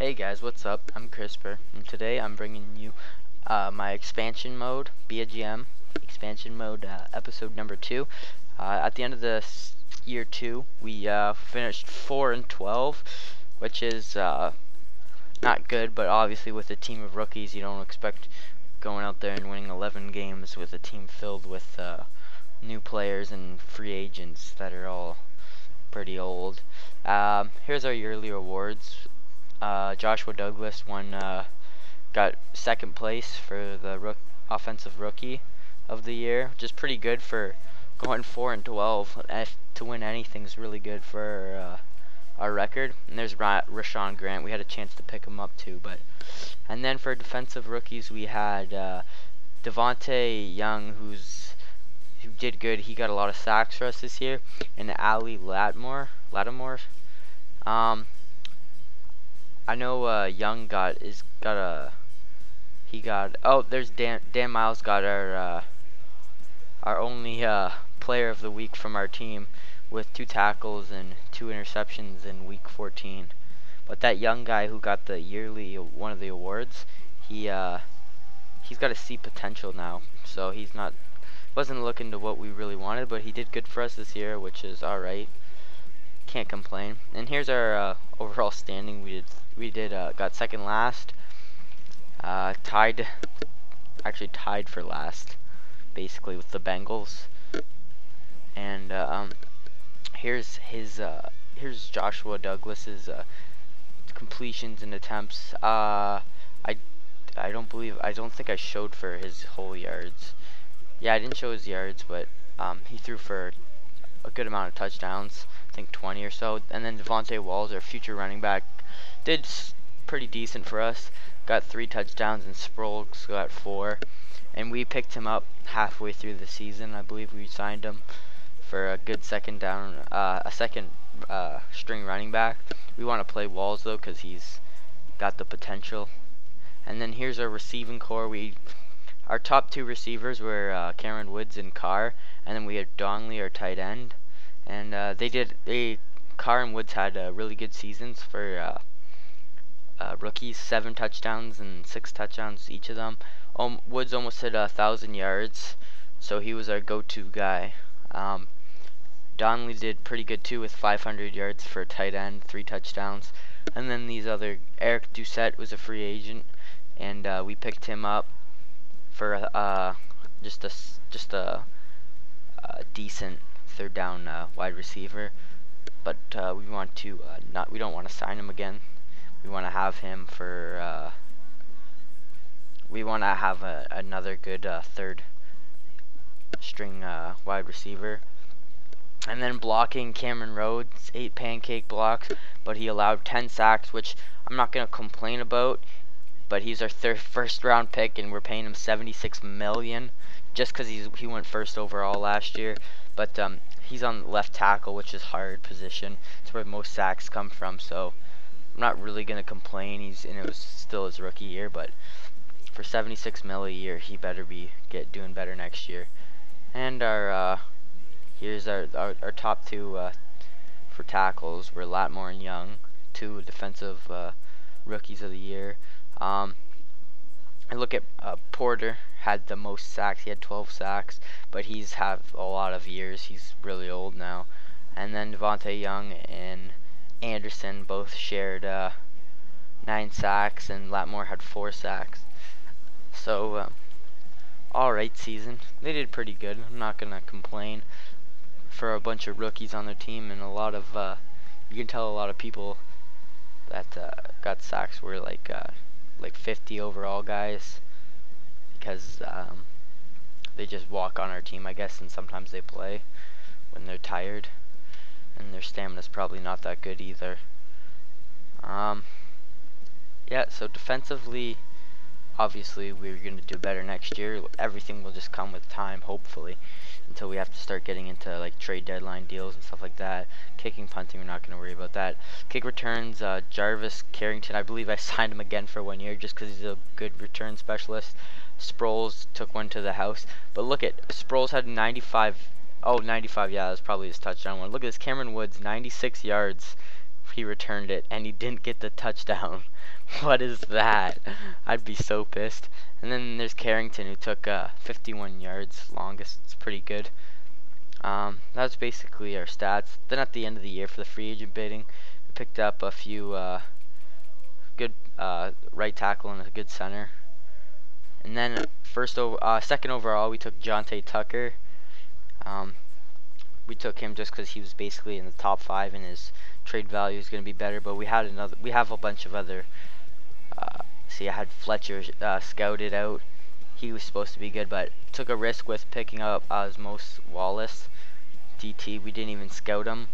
Hey guys, what's up? I'm CRISPR, and today I'm bringing you my expansion mode, Be a GM, expansion mode, episode number 2. At the end of this year 2, we finished 4-12, which is not good, but obviously with a team of rookies, you don't expect going out there and winning 11 games with a team filled with new players and free agents that are all pretty old. Here's our yearly awards. Joshua Douglas got second place for the offensive rookie of the year, which is pretty good for going 4-12. To win anything is really good for our record. And there's Rashawn Grant. We had a chance to pick him up too, and then for defensive rookies we had Devontae Young, who did good. He got a lot of sacks for us this year, and Ali Lattimore. I know Young there's Dan Miles got our only player of the week from our team with 2 tackles and 2 interceptions in week 14. But that Young guy who got the yearly one of the awards, he's got to see potential now. So wasn't looking to what we really wanted, but he did good for us this year, which is all right. Can't complain. And here's our overall standing. We got second last, tied for last, basically, with the Bengals. And here's Joshua Douglas's completions and attempts. I don't think I showed for his whole yards. Yeah, I didn't show his yards, but he threw for a good amount of touchdowns. I think 20 or so. And then Devontae Walls, our future running back, did pretty decent for us. Got 3 touchdowns, and Sproles got 4. And we picked him up halfway through the season. I believe we signed him for a good second string running back. We want to play Walls though, because he's got the potential. And then here's our receiving core. Our top 2 receivers were Cameron Woods and Carr, and then we had Donnelly, our tight end. And Carr and Woods had really good seasons for rookies, 7 touchdowns and 6 touchdowns each of them. Woods almost hit 1,000 yards, so he was our go-to guy. Donnelly did pretty good too, with 500 yards for a tight end, 3 touchdowns. And then Eric Doucette was a free agent, and we picked him up for just a decent third down wide receiver. But we don't want to sign him again. We want to have him for another good third string wide receiver. And then blocking, Cameron Rhodes, 8 pancake blocks, but he allowed 10 sacks, which I'm not going to complain about. But he's our first round pick, and we're paying him $76 million just because he went first overall last year. But he's on left tackle, which is hard position. It's where most sacks come from. So I'm not really gonna complain. It was still his rookie year, but for $76 million a year, he better be doing better next year. And here's our top 2 for tackles were Lattimore and Young, 2 defensive rookies of the year. And look at Porter, had the most sacks. He had 12 sacks, but he's had a lot of years. He's really old now. And then Devontae Young and Anderson both shared 9 sacks, and Lattimore had 4 sacks. So alright season. They did pretty good. I'm not gonna complain for a bunch of rookies on their team, and a lot of you can tell a lot of people that got sacks were like 50 overall guys, because they just walk on our team, I guess, and sometimes they play when they're tired, and their stamina's probably not that good either. Yeah, so defensively, obviously we're going to do better next year. Everything will just come with time, hopefully, until we have to start getting into like trade deadline deals and stuff like that. Kicking, punting, we're not going to worry about that. Kick returns, Jarvis Carrington, I believe I signed him again for 1 year just because he's a good return specialist. Sproles took one to the house. But look at, Sproles had 95, yeah, that's probably his touchdown one. Look at this, Cameron Woods, 96 yards he returned it, and he didn't get the touchdown. What is that? I'd be so pissed. And then there's Carrington, who took 51 yards, longest. It's pretty good. That's basically our stats. Then at the end of the year for the free agent bidding, we picked up a few good right tackle and a good center. And then second overall, we took Jonte Tucker. We took him just because he was basically in the top 5 and his trade value is going to be better. But we have a bunch of other. See, I had Fletcher scouted out. He was supposed to be good, but took a risk with picking up Osmos Wallace, DT. We didn't even scout him.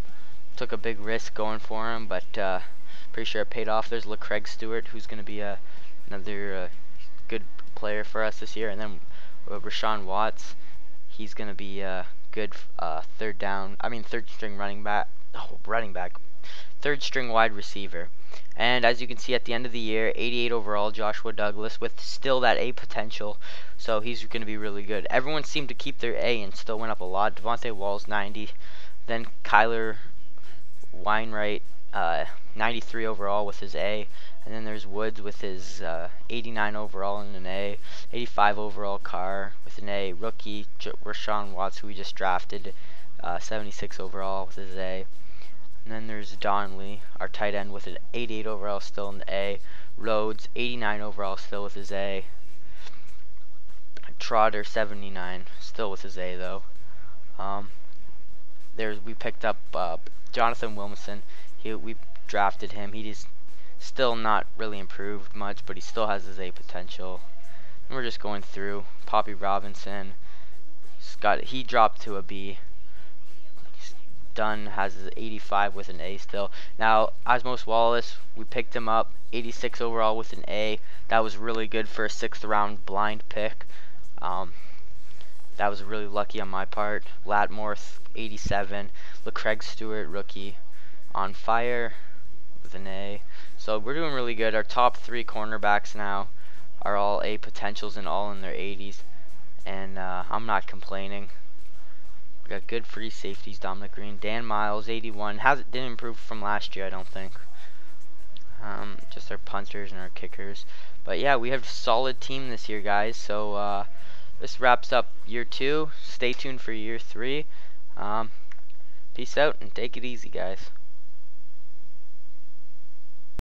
Took a big risk going for him, but pretty sure it paid off. There's LaCraig Stewart, who's going to be another good player for us this year. And then Rashawn Watts, he's going to be good third string running back. Third string wide receiver. And as you can see at the end of the year, 88 overall, Joshua Douglas, with still that A potential, so he's going to be really good. Everyone seemed to keep their A and still went up a lot. Devontae Walls, 90. Then Kyler Weinright, 93 overall with his A. And then there's Woods with his 89 overall and an A. 85 overall Carr with an A. Rookie Rashawn Watts, who we just drafted, 76 overall with his A. And then there's Donnelly, our tight end, with an 88 overall, still in the A. Rhodes, 89 overall, still with his A. Trotter, 79, still with his A though. We picked up Jonathan Wilmison. We drafted him. He's still not really improved much, but he still has his A potential. And we're just going through. Poppy Robinson, he dropped to a B. Dunn has his 85 with an A still. Now, Osmos Wallace, we picked him up, 86 overall with an A. That was really good for a 6th round blind pick. That was really lucky on my part. Latmore, 87. LaCraig Stewart, rookie, on fire with an A. So we're doing really good. Our top 3 cornerbacks now are all A potentials and all in their 80s. And I'm not complaining. We got good free safeties. Dominic Green, Dan Miles, 81. Didn't improve from last year, I don't think. Just our punters and our kickers. But yeah, we have a solid team this year, guys. So this wraps up year 2. Stay tuned for year 3. Peace out and take it easy, guys.